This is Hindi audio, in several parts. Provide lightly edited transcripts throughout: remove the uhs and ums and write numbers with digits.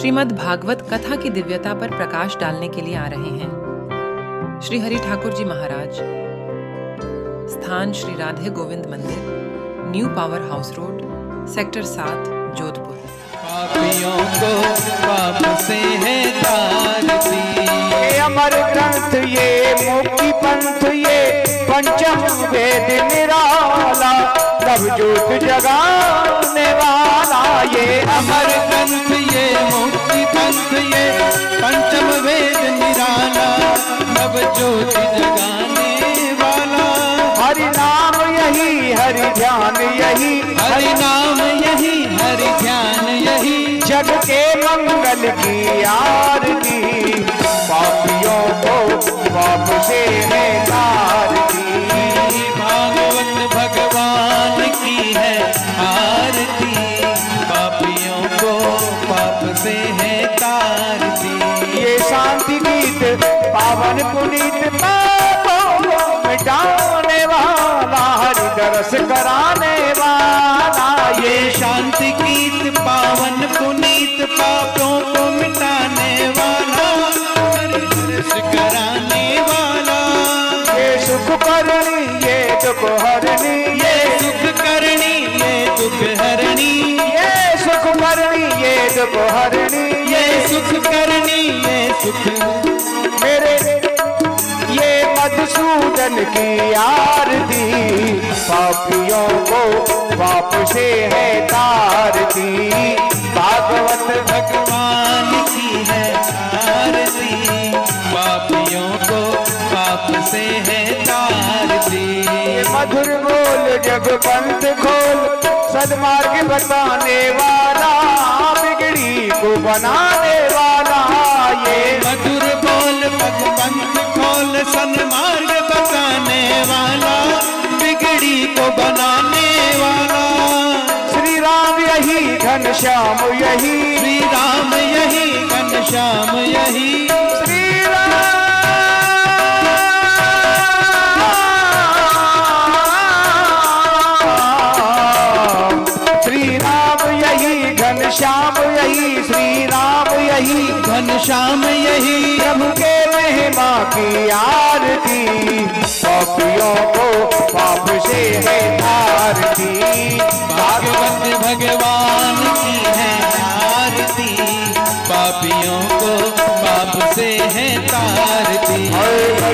श्रीमद् भागवत कथा की दिव्यता पर प्रकाश डालने के लिए आ रहे हैं श्री हरि ठाकुर जी महाराज। स्थान श्री राधे गोविंद मंदिर, new power house road, sector 7, Jodhpur. पापियों को पाप से है तारती, ये अमर ग्रंथ, ये मुक्ति पंथ, ये पंचम वेद निराला, तब ज्योत जगाने वाला। ये अमर ग्रंथ, ये मुक्ति पंथ, ये पंचम वेद निराला, तब ज्योति जगाने वाला। हरि नाम यही, हरि ध्यान यही, हरि नाम यही, हरि ध्यान यही, जग के मंगल की आरती, पापियों को पाप से है तारती। भागवत भगवान की है आरती, पापियों को पाप से है तारती। ये शांति गीत पावन पुनीत, पापों को मिटाने वाला, हरि दरस कराने वाला। ये शांति गीत पावन पुनीत, पापों को मिटाने वाला, हरि दरस कराने वाला। ये सुख करनी, ये दुख हरनी, ये सुख करनी, ये दुख हरनी, ये सुख करनी, ये दुख हरनी, ये सुख करनी, ये सुख। मेरे ये मधुसूदन की आरती, पापियों को पाप से है तारती। भागवत भगवान की है आरती, पापियों को पाप से है तारती। मधुर बोल जग पंथ खोल, सदमार्ग बताने वाला, बिगड़ी को बनाने वाला। ये मधुर बोल पंथ खोल, सन्मार्ग बताने वाला, बिगड़ी को बनाने वाला। श्री राम यही, घनश्याम यही, श्री राम यही, घनश्याम यही, श्री राम यही, घनश्याम यही, श्री राम यही, घनश्याम यही, प्रभु के महिमा की आरती, पापियों को पाप से है तारती। भागवत भगवान की है आरती, पापियों को पाप से है तारती।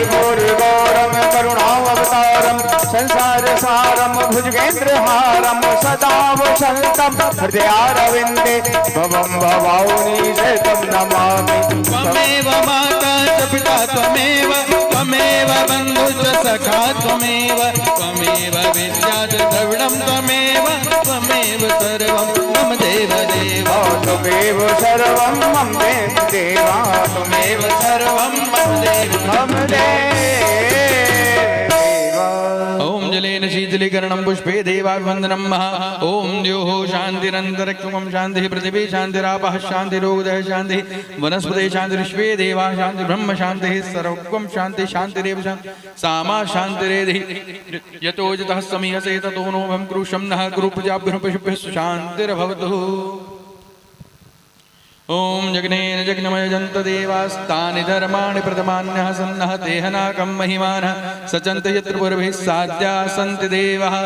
घोर गौरम करुणावतारम, संसार सारम, भुजगेंद्र हारम, सदा वसंतम हृदयारविंदे, भवम भवानी शतम नमामि। त्वमेव माता च पिता त्वमेव, त्वमेव बन्धु च सखा त्वमेव, त्वमेव विद्या च द्रविणं त्वमेव, त्वमेव सर्वं मम देव देव। त्वमेव सर्वं मम देवा, त्वमेव सर्वं मम देव मम देवा। ओम जलेन शीतलीकरणं पुष्पे देवाभिवन्दनं महा। ओम द्योः शान्तिरन्तरिक्षं शान्तिः, पृथिवी शान्तिरापः शान्तिरोगदः शान्तिः, वनस्पतिः शान्तिर्विश्वे देवाः शान्तिः, ब्रह्म शान्तिः, सर्वं शान्तिः शान्तिरेव शान्तिः, सामा शान्तिरेधि। यतो जतः समीहसे ततो नो भं क्रूशं नः कुरु प्रजाभ्यः पशुभ्यः शान्तिर्भवतु। ओम जग्नेन जग्नमयजन्त देवास्तानि धर्माणि प्रथमान्यः सन्नः तेहनाकं महिमानः, सचन्त यत्र पूर्भिः साध्या सन्ति देवाः।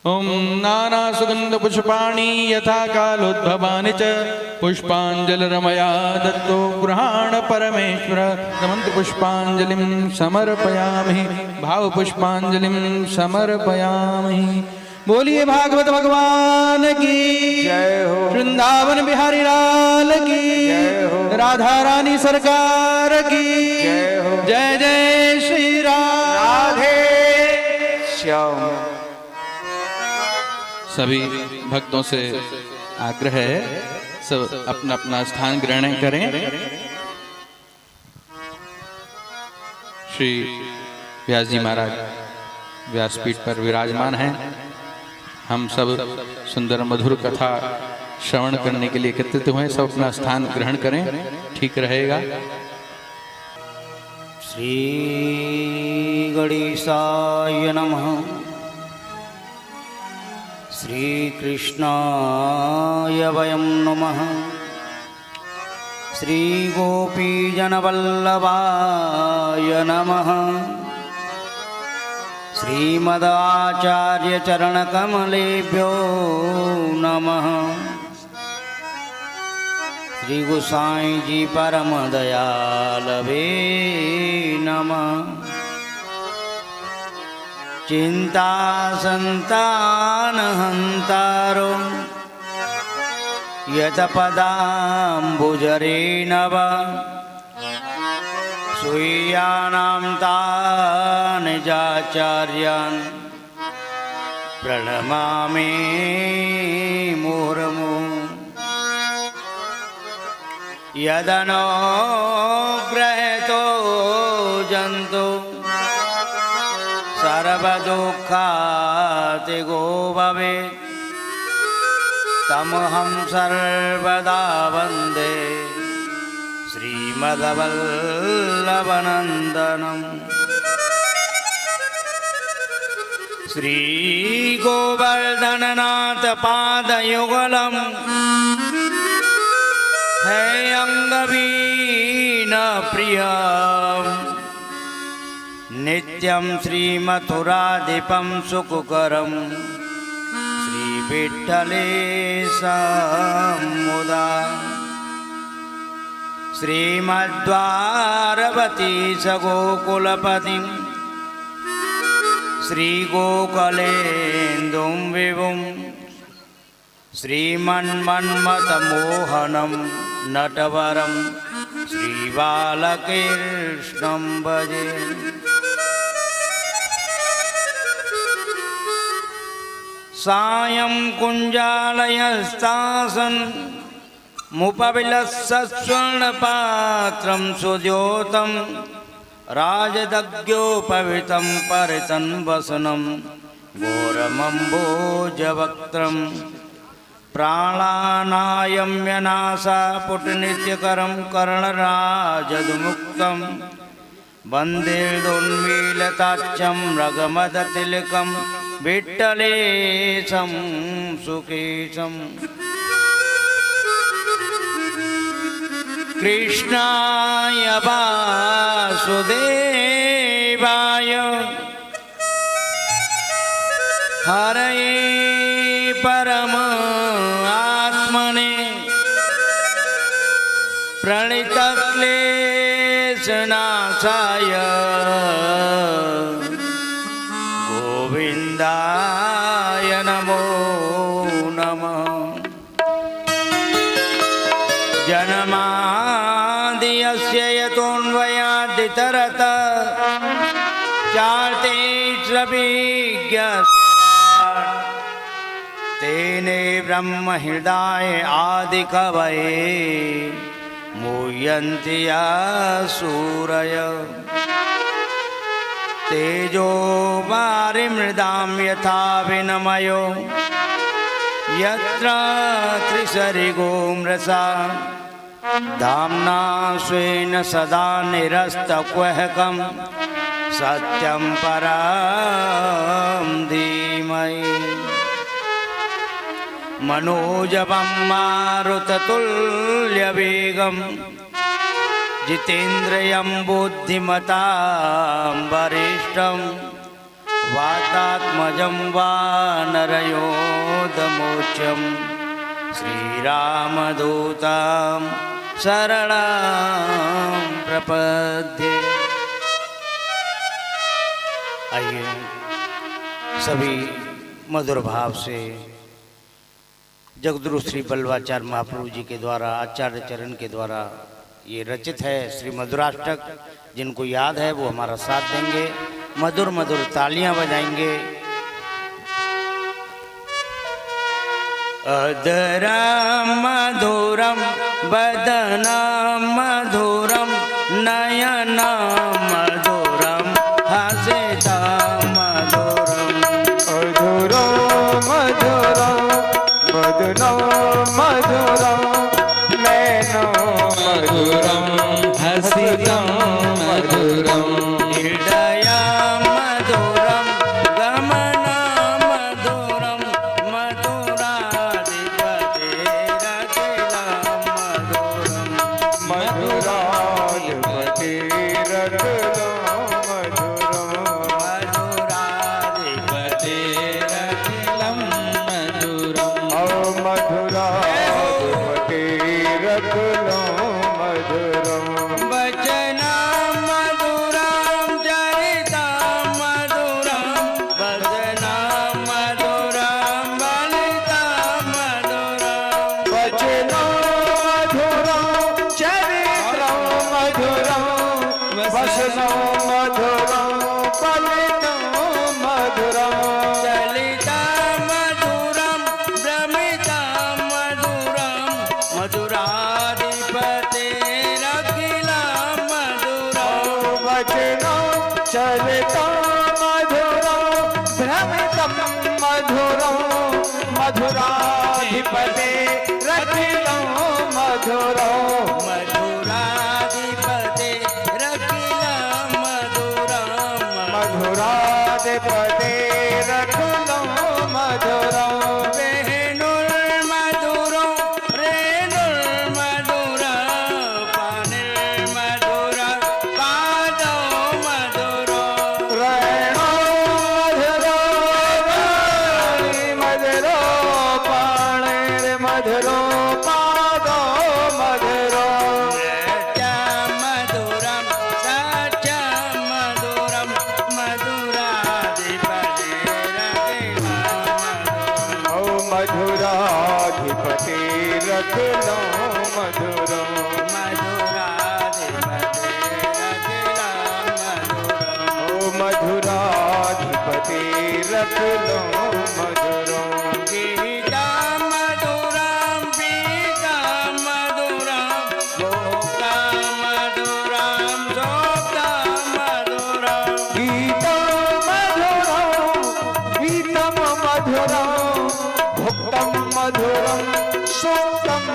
ओम नानासुगन्धपुष्पाणि यथा कालोद्भवानि च, पुष्पाञ्जलिरमया दत्तो गृहाण परमेश्वर। समन्त्रपुष्पाञ्जलिं समर्पयामि, भावपुष्पाञ्जलिं समर्पयामि। बोलिए भागवत भगवान की जय हो, वृंदावन बिहारी लाल की जय हो, राधा रानी सरकार की जय हो। जय जय श्री राम। राधे श्याम। सभी भक्तों से आग्रह है, सब अपना अपना स्थान ग्रहण करें। श्री व्यास जी महाराज व्यासपीठ पर विराजमान हैं। हम सब सुंदर मधुर कथा श्रवण करने के लिए एकत्रित हुए। सब अपना स्थान ग्रहण करें, ठीक रहेगा। श्री गणेशाय नमः। श्रीकृष्णाय वयं नमः। श्रीगोपीजनवल्लभाय नमः। श्रीमदाचार्यचरणकमलेभ्यो नमः। श्री गोसाई जी परम दयालवे नमः। चिंता संतान हंतारो यतपदाम्बुजरे नव स्वीयानां तान् निजाचार्यान् प्रणमामि मुहुर्मुहुः। यदनुग्रहीतो जन्तु सर्वदुःखातिगो भवेत् तमहं सर्वदा वन्दे श्रीमद्वल्लभनन्दनम्। श्रीगोवर्धननाथ पादयुगलम् हे अंगवीन प्रिया नित्यं श्रीमथुराधिपं सुखकरं श्रीविठ्ठलेशं मुदा। श्रीमद्वारवती सगोकुलपतिं श्रीगोकलेन्दुं विभुं श्रीमन्मन्मथमोहनं नटवरं श्रीबालकृष्णं भजे। सायं कुञ्जालयस्तासन् मुपविलसत्स्वर्णपात्रं सुद्योतं राजदग्योपवितं परितं वसनं घोरमम्बोजवक्त्रं प्राणानायम्यनासापुटनित्यकरं कर्णराजदुमुक्तं वन्देदोन्मीलताच्चं रगमदतिलकं विठ्ठलेशं सुकेशम्। कृष्णाय वासुदेवाय हरये परमात्मने प्रणितक्लेशनाशाय गोविन्दाय नमो नमः। जन्माद्यस्य यतोऽन्वयादितरतः तेने ब्रह्महृदाय आदिकवये मुह्यन्ति सूरयः। तेजो वारिमृदां यथा विनिमयो यत्र त्रिसर्गो मृषा धाम्ना स्वेन सदा निरस्तकुहकं सत्यं परं धीमहि। मनोजवं मारुततुल्यवेगं जितेन्द्रियं बुद्धिमतां वरिष्ठं वातात्मजं वानरयोधमुख्यं श्रीरामदूतं शरणं प्रपद्ये। आइए सभी मधुर भाव से जगद्गुरु श्री बल्लभाचार्य महाप्रभु जी के द्वारा आचार्य चरण के द्वारा ये रचित है श्री मधुराष्टक। जिनको याद है वो हमारा साथ देंगे, मधुर मधुर तालियां बजाएंगे। अदरम मधुरम बदनम मधुरम नयनम मधुरम हसिता मधुरम। मधुरम मधुरम बदनम मधुरम नयनम मधुरम हसितं मधुरं हृदयं मधुरं गमनं मधुरं पलितं मधुरम् चलिता मधुरं भ्रमिता मधुरं मधुराधिपतेरखिला मधुरम् वचनं चलितं मधुरं भ्रमितं मधुरं मधुराधिपतेरखिलं मधुरम् मधुराधिपतेरखिलं मधुरम् मधुराधिपतेरखिलं मधुरम् वेणुर्मधुरं रेणुर्मधुरं पाणिर्मधुरं पादौ मधुरं रेणो मधुरो मधुरो पाणिर्मधुरो पादो मधुरो मधुरं सत्यं मधुरं मधुराधिपतेरखिलं ओ मधुराधिपतिरखिलो मधुरम् ओ मधुराधिपतिरखिलो मधुरम् गीता मधुरं पीता मधुरं भोक्ता मधुरं शोभता मधुरं गीतं मधुरं भुक्तं मधुरं सूक्तं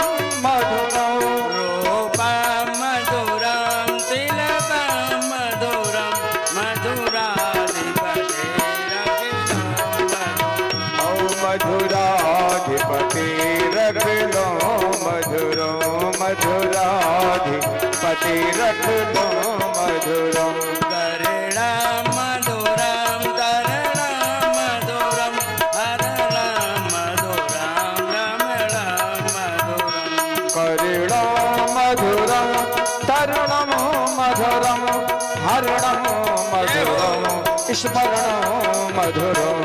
मधुरं रूपं मधुरं तिलकं मधुरं मधुराधिपतेरखिलं ओ मधुराधिपतिरखिलो मधुरो मधुराधिपतिरखिलो मधुरम् करुणं मधुरं करुणं मधुरं हरणं मधुरं रमणं मधुरं करुणो मधुरं तरुणं मधुरं हरणं मधुरं स्मरणं मधुरम्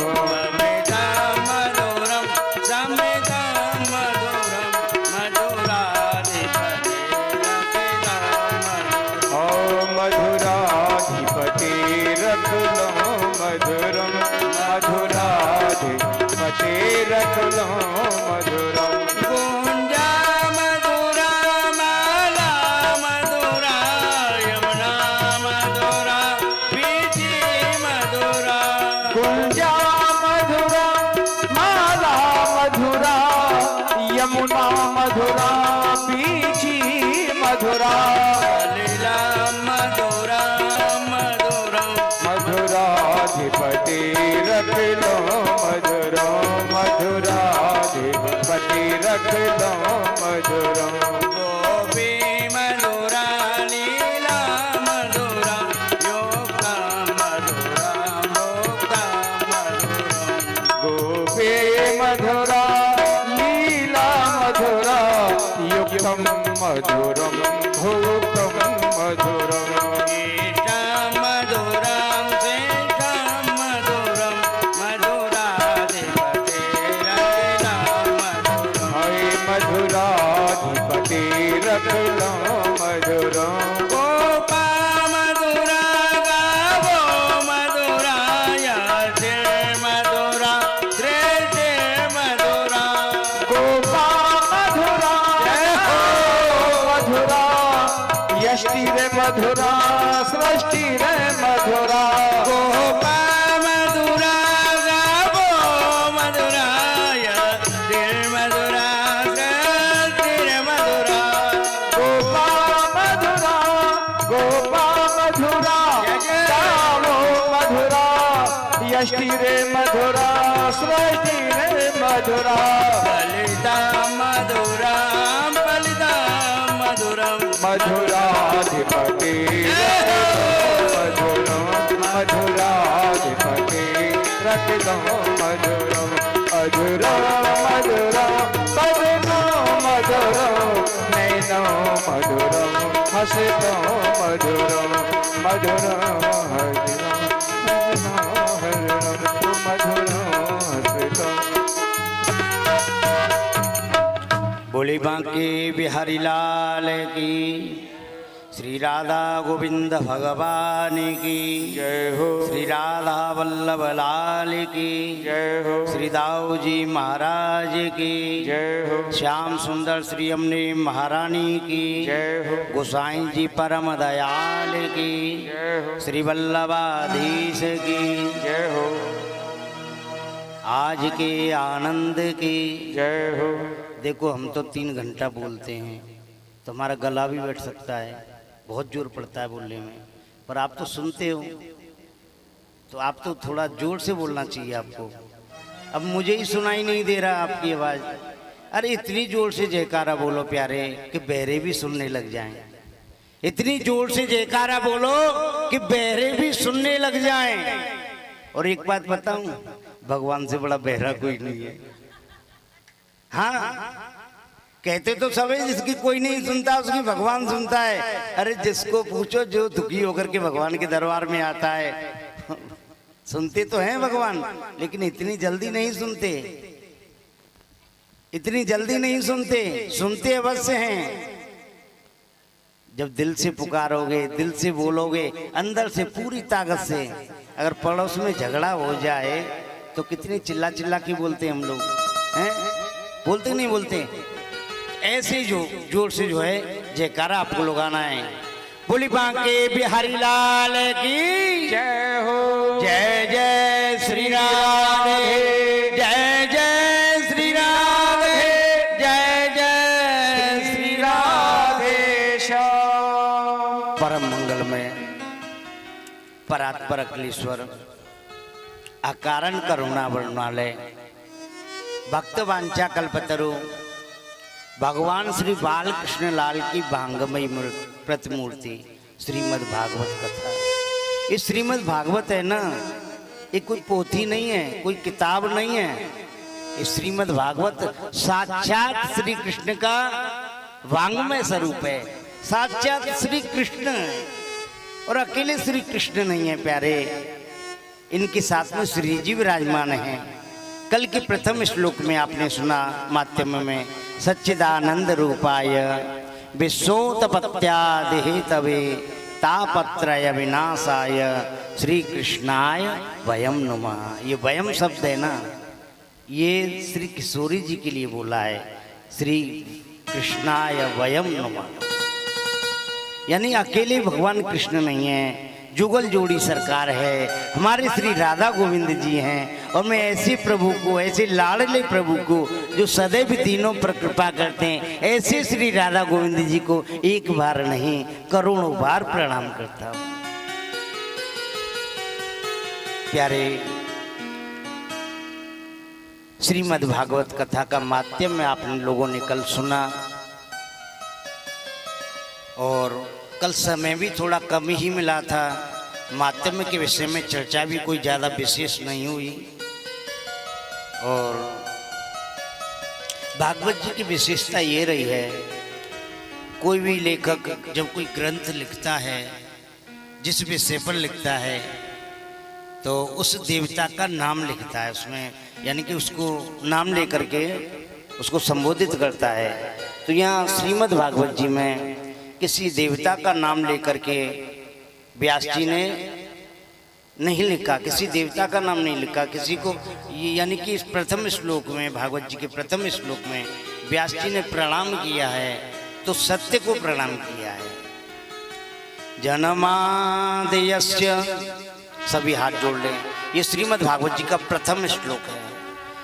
समितं मधुरं समितं मधुरं मधुराधिपतेरखिलं मधुरम् ओ मधुराधिपतिरखिलो मधुरं मधुराधिपतिरखिलो मधुरम् गुञ्जा मधुरा माला मधुरा यमुना मधुरा बीची मधुरा कुञ्जा मधुरा माला मधुरा यमुना मधुरा बीची मधुरा लीला मधुरा मधुरं मधुराधिपतिरखिलो मधुरो मधुराधिपतिरखिलो मधुरम् गोपी मधुरा लीला मधुरा योक्ता मधुरा मोक्ता मधुरं गोपी मधुरा लीला मधुरा युक्तं मधुरं भुक्तं मधुरम् गीतं मधुरं श्रेष्ठं मधुरं मधुराधिपतेरखिलं मधुरम् हरि मधुराधिपतिरखिलो मधुरम् गोपा मधुरा गावो मधुरा यतिर्मधुरा श्रेष्ठिर्मधुरा गोपा मधुरा मधुरा यष्टि रे मधुरा सृष्टि रे मधुरा गोपा मधुरा गावो मधुरा यतिर्मधुरा श्रेष्ठिर्मधुरा गोपा मधुरा गावो मधुरा यष्टि रे मधुरा सृष्टि रे मधुरा ललिता मधुरा ललिता मधुरं मधुराधिपति मधुरं मधुराधिपतिरखिलो मधुरम् अधुरो मधुरो पवनो मधुरो नैनो मधुरं हसितो मधुरं मधुरो हरिणं मधुरो हसितो। बोली बांके बिहारी लाल की श्री राधा गोविंद भगवान की जय हो, श्री राधा वल्लभ लाल की जय हो, श्री दाऊ जी महाराज की जय हो, श्याम सुंदर श्री अम्ने महारानी की जय हो, गोसाई जी परम दयाल की जय हो, श्री वल्लभाधीश की जय हो, आज के आनंद की जय हो। देखो हम तो 3 घंटा बोलते हैं तो हमारा गला भी बैठ सकता है, बहुत जोर पड़ता है बोलने में, पर आप तो सुनते हो तो आप तो थोड़ा जोर से बोलना चाहिए आपको। अब मुझे ही सुनाई नहीं दे रहा आपकी आवाज़। अरे इतनी जोर से जयकारा बोलो प्यारे कि बहरे भी सुनने लग जाएं। इतनी जोर से जयकारा बोलो कि बहरे भी सुनने लग जाएं। और एक बात बताऊं, भगवान से बड़ा बहरा कोई नहीं है। हाँ, कहते तो सब है जिसकी कोई नहीं सुनता उसकी भगवान सुनता है। अरे जिसको पूछो जो दुखी होकर के भगवान के दरबार में आता है सुनते तो हैं भगवान, लेकिन इतनी जल्दी नहीं सुनते, इतनी जल्दी नहीं सुनते, सुनते अवश्य हैं। जब दिल से पुकारोगे, दिल से बोलोगे, अंदर से पूरी ताकत से। अगर पड़ोस में झगड़ा हो जाए तो कितनी चिल्ला चिल्ला के बोलते हम लोग हैं, बोलते नहीं बोलते? ऐसे जो जोर से जो है जयकारा आपको लगाना है। बोली बांके बिहारी लाल की जय हो, जय जय श्री राम, जय जय श्री राम, जय जय श्री राधेश। परम मंगलमय परात्पर अखिलेश्वर अकारण करुणा वर्णालय भक्त वांछा कल्पतरु भगवान श्री बालकृष्ण लाल की भांगमयी प्रतिमूर्ति श्रीमद् भागवत कथा। ये श्रीमद् भागवत है ना, ये कोई पोथी नहीं है, कोई किताब नहीं है। ये श्रीमद् भागवत साक्षात श्री कृष्ण का वांग्मय स्वरूप है, साक्षात श्री कृष्ण। और अकेले श्री कृष्ण नहीं है प्यारे, इनके साथ में श्री जी विराजमान हैं। कल के प्रथम श्लोक में आपने सुना माध्यम में, सच्चिदानंद रूपाय विश्वोत्पत्त्यादिहे तवे तापत्रय विनाशाय श्री कृष्णाय वयम नुमः। ये वयम शब्द है ना, ये श्री किशोरी जी के लिए बोला है, श्री कृष्णाय वयम नुमः। यानी अकेले भगवान कृष्ण नहीं है, जुगल जोड़ी सरकार है, हमारे श्री राधा गोविंद जी हैं। और मैं ऐसे प्रभु को, ऐसे लाडले प्रभु को जो सदैव तीनों पर कृपा करते हैं, ऐसे श्री राधा गोविंद जी को एक बार नहीं करोड़ों बार प्रणाम करता हूँ। प्यारे, श्रीमद् भागवत कथा का माध्यम में आप लोगों ने कल सुना, और कल समय भी थोड़ा कम ही मिला था, माध्यम के विषय में चर्चा भी कोई ज़्यादा विशेष नहीं हुई। और भागवत जी की विशेषता ये रही है, कोई भी लेखक जब कोई ग्रंथ लिखता है, जिस विषय पर लिखता है, तो उस देवता का नाम लिखता है उसमें, यानी कि उसको नाम लेकर के उसको संबोधित करता है। तो यहाँ श्रीमद् भागवत जी में किसी देवता का नाम लेकर के व्यास जी ने नहीं लिखा, किसी देवता का नाम नहीं लिखा किसी को। यानी कि इस प्रथम श्लोक में, भागवत जी के प्रथम श्लोक में व्यास जी ने प्रणाम किया है, तो सत्य को प्रणाम किया है। जन्माद्यस्य, सभी हाथ जोड़ लें, ये श्रीमद् भागवत जी का प्रथम श्लोक है।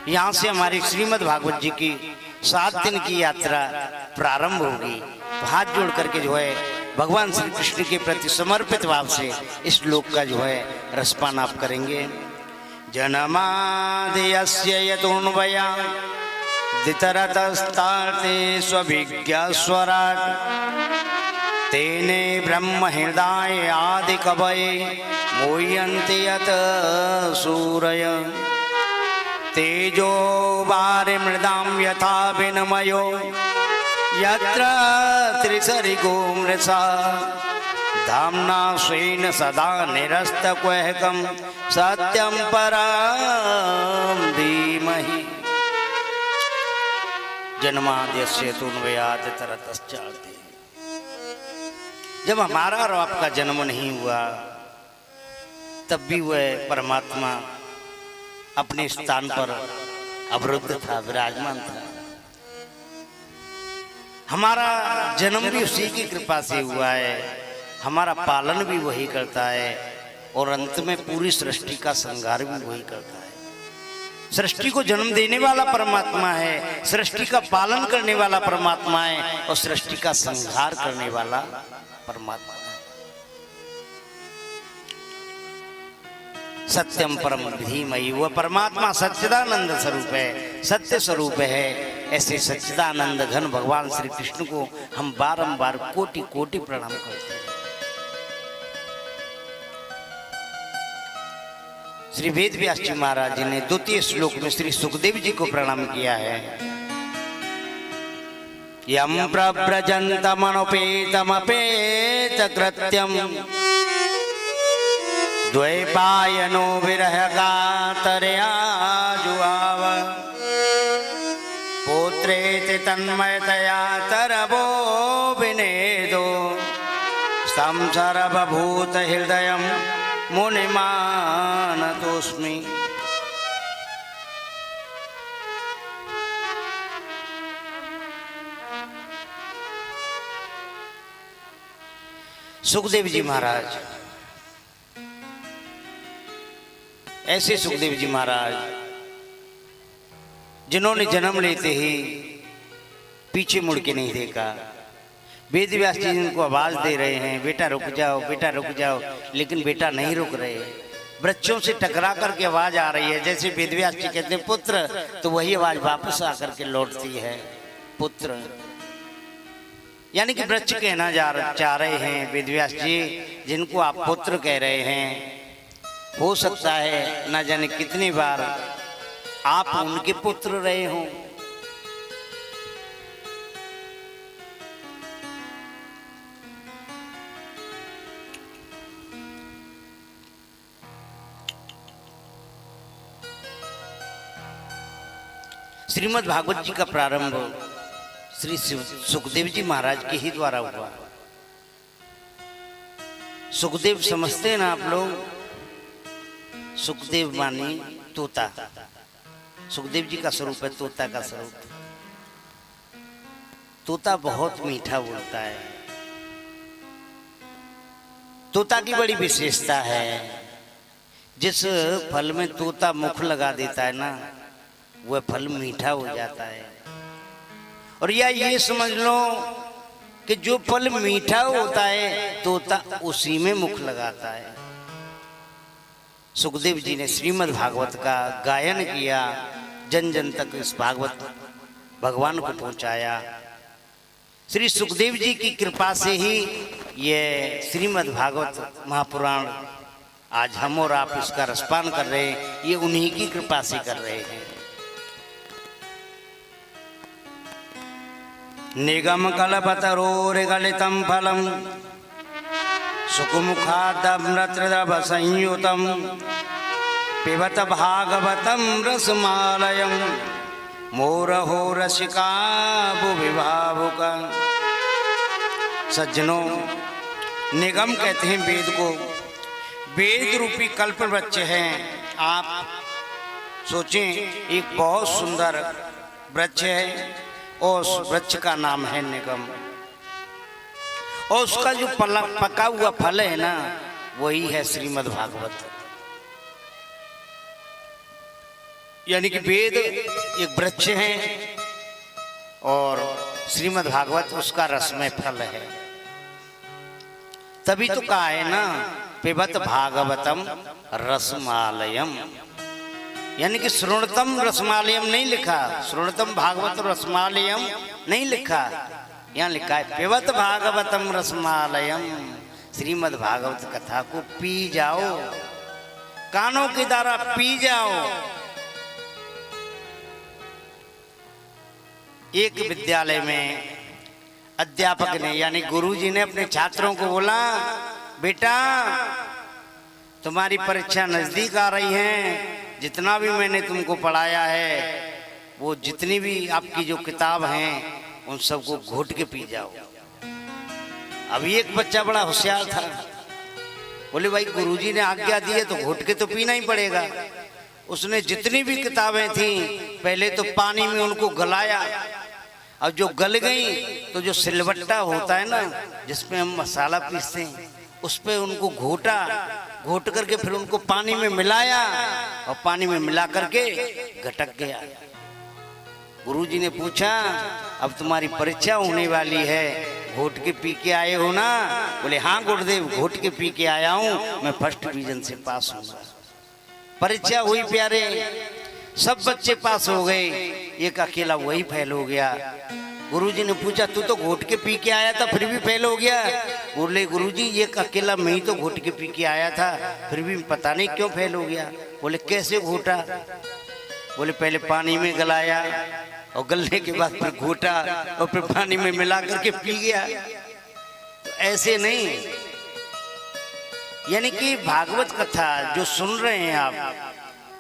यहाँ से हमारी श्रीमद् भागवत जी की 7 दिन की यात्रा प्रारंभ होगी। हाथ जोड़ करके जो है भगवान श्री कृष्ण के प्रति समर्पित भाव से इस श्लोक का जो है रसपान आप करेंगे। जन्माद्यस्य यतोऽन्वयादितरतस्तार्ते स्वभिज्ञस्वराट् तेने ब्रह्म हृदय आदि कवये मुह्यन्ति यत् सूरय तेजो वारिमृदां यथा विनिमयो यत्र त्रिसर्गो मृषा धाम्ना स्वेन सदा निरस्तकुहकं सत्यं परं धीमहि। जन्माद्यस्य यतोऽन्वयादितरतश्चार्ते, जब हमारा और आपका जन्म नहीं हुआ तब भी वह परमात्मा अपने स्थान पर अवरुद्ध था, विराजमान था। हमारा जन्म भी उसी की कृपा से हुआ है, हमारा पालन भी वही करता है और अंत में पूरी सृष्टि का संहार भी वही करता है। सृष्टि को जन्म देने वाला परमात्मा है, सृष्टि का पालन करने वाला परमात्मा है और सृष्टि का संहार करने वाला परमात्मा है। सत्यम परम धीमहि, वह परमात्मा सच्चिदानंद स्वरूप है, सत्य स्वरूप है। ऐसे सच्चिदानंद घन भगवान श्री कृष्ण को हम बारंबार कोटि कोटि प्रणाम करते हैं। श्री वेद व्यास जी महाराज जी ने द्वितीय श्लोक में श्री सुखदेव जी को प्रणाम किया है। यम प्रव्रजन्तमनुपेतमपेत कृत्यम द्वैपायनो विरह कातरया जुआव पुत्रेति तन्मयतया तरवो विनेदो संसर्वभूत हृदयं मुनिमानतोऽस्मि। सुखदेव जी महाराज, ऐसे सुखदेव जी महाराज जिन्होंने जन्म लेते ही पीछे मुड़ के नहीं देखा। वेद व्यास जी इनको आवाज दे रहे हैं, बेटा रुक जाओ, बेटा रुक जाओ, लेकिन बेटा नहीं रुक रहे। वृक्षों से टकरा करके आवाज आ रही है, जैसे वेद व्यास जी कहते हैं पुत्र, तो वही आवाज वापस आकर के लौटती है पुत्र। यानी कि वृक्ष कहना चाह रहे हैं वेद व्यास जी, जिनको आप पुत्र कह रहे हैं। हो सकता है न जाने कितनी बार आप उनके पुत्र रहे हों। श्रीमद् भागवत जी का प्रारंभ श्री सुखदेव जी महाराज के ही द्वारा हुआ। सुखदेव समझते हैं ना आप लोग, सुखदेव मानी तोता। सुखदेव जी का स्वरूप है तोता का स्वरूप। तोता बहुत मीठा बोलता है। तोता की बड़ी विशेषता है, जिस फल में तोता मुख लगा देता है ना, वह फल मीठा हो जाता है। और या ये समझ लो कि जो फल मीठा होता है तोता उसी में मुख लगाता है। सुखदेव जी ने श्रीमद् भागवत का गायन किया, जन जन तक इस भागवत भगवान को पहुंचाया। श्री सुखदेव जी की कृपा से ही ये श्रीमद् भागवत महापुराण आज हम और आप इसका रसपान कर रहे हैं, ये उन्हीं की कृपा से कर रहे हैं। निगम कल्पतरोर्गलितं फलं सुखमुखादमृतद्रव संयुतं पिबत भागवतं रसमालयं मोरहो रसिका भुवि भावुका। सज्जनों, निगम कहते हैं वेद को। वेद रूपी कल्प वृक्ष है। आप सोचें, एक बहुत सुंदर वृक्ष है और उस वृक्ष का नाम है निगम। और उसका जो पका हुआ फल है ना, वही है श्रीमद् भागवत। यानी कि वेद एक वृक्ष है और श्रीमद् भागवत उसका रसमय फल है। तभी तो कहा है ना, पिबत भागवतम रसमालयम। यानी कि श्रोणतम रसमालयम नहीं लिखा, श्रोणतम भागवत रसमालयम नहीं लिखा, यहाँ लिखा है पिबत भागवतम रसमालयम। श्रीमद् भागवत कथा को पी जाओ, कानों के द्वारा पी जाओ। एक विद्यालय में अध्यापक ने यानी गुरुजी ने अपने छात्रों को बोला, बेटा तुम्हारी परीक्षा नजदीक आ रही है, जितना भी मैंने तुमको पढ़ाया है, वो जितनी भी आपकी जो किताब हैं उन सबको घोट के पी जाओ। अभी एक बच्चा बड़ा होशियार था, बोले भाई गुरुजी ने आज्ञा दी है तो घोट के तो पीना ही पड़ेगा। उसने जितनी भी किताबें थी पहले तो पानी में उनको गलाया, और जो गल गई तो जो सिलबट्टा होता है ना जिसमें हम मसाला पीसते हैं उस पे उनको घोटा, घोट करके फिर उनको पानी में मिलाया और पानी में मिला करके घटक गया। गुरुजी ने पूछा अब तुम्हारी परीक्षा होने वाली है, घोट के पी के आए हो ना? बोले हाँ गुरुदेव, घोट के पी के आया हूँ, मैं फर्स्ट डिवीजन से पास हूँ। परीक्षा हुई प्यारे, सब बच्चे पास हो गए, एक अकेला वही फेल हो गया। गुरुजी ने पूछा तू तो घोट के पी के आया था फिर भी फेल हो गया? बोले गुरुजी एक अकेला मैं ही तो घोट के पी के आया था, फिर भी पता नहीं क्यों फेल हो गया। बोले कैसे घोटा? बोले पहले पानी में गलाया और गलने के बाद फिर घोटा और फिर पानी में मिला करके पी गया। तो ऐसे नहीं, यानी कि भागवत कथा जो सुन रहे हैं आप,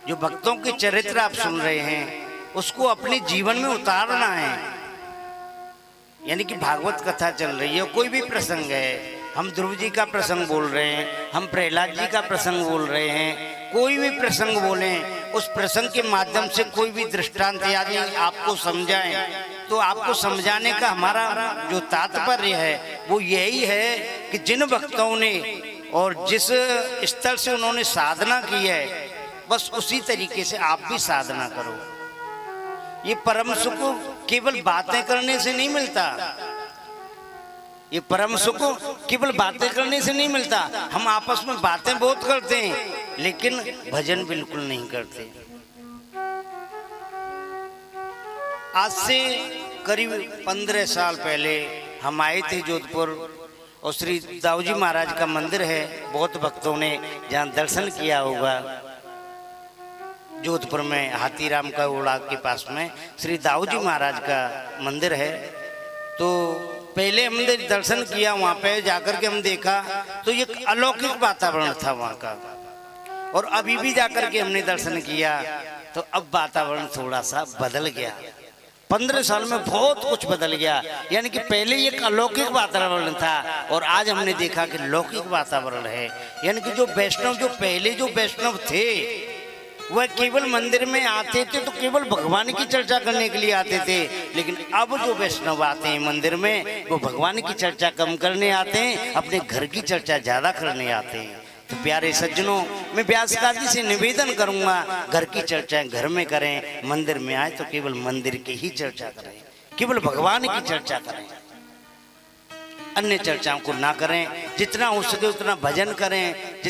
जो भक्तों के चरित्र आप सुन रहे हैं, उसको अपने जीवन में उतारना है। यानी कि भागवत कथा चल रही है, कोई भी प्रसंग है, हम ध्रुव जी का प्रसंग बोल रहे हैं, हम प्रहलाद जी का प्रसंग बोल रहे हैं, कोई भी प्रसंग बोलें, उस प्रसंग के माध्यम से कोई भी दृष्टांत आदि आपको समझाएं, तो आपको समझाने का हमारा जो तात्पर्य है वो यही है कि जिन भक्तों ने और जिस स्तर से उन्होंने साधना की है बस उसी तरीके से आप भी साधना करो। ये परम सुख केवल बातें करने से नहीं मिलता, ये परम सुख केवल बातें करने से नहीं मिलता। हम आपस में बातें बहुत करते हैं लेकिन भजन बिल्कुल नहीं करते। आज से करीब 15 साल पहले हम आए थे जोधपुर, और श्री दाऊ जी महाराज का मंदिर है, बहुत भक्तों ने जहाँ दर्शन किया होगा। जोधपुर में हाथीराम का ओड़ा के पास में श्री दाऊ जी महाराज का मंदिर है। तो पहले हमने दर्शन किया, वहाँ पे जाकर के हम देखा तो एक अलौकिक वातावरण था वहाँ का, और अभी भी जाकर के हमने दर्शन किया तो अब वातावरण थोड़ा सा बदल गया। 15 साल में बहुत कुछ बदल गया। यानी कि पहले एक अलौकिक वातावरण था और आज हमने देखा कि लौकिक वातावरण है। यानी कि जो वैष्णव, जो पहले जो वैष्णव थे वह केवल मंदिर में आते थे तो केवल भगवान की चर्चा करने के लिए आते थे, लेकिन अब जो वैष्णव आते हैं मंदिर में वो भगवान की चर्चा कम करने आते हैं, अपने घर की चर्चा ज्यादा करने आते हैं। तो प्यारे सज्जनों, मैं व्यासकार जी से निवेदन करूंगा घर की चर्चाएं घर में करें, मंदिर में आए तो केवल मंदिर की ही चर्चा करें, केवल भगवान की चर्चा करें, अन्य चर्चाओं को ना करें। जितना हो सके उतना भजन करें,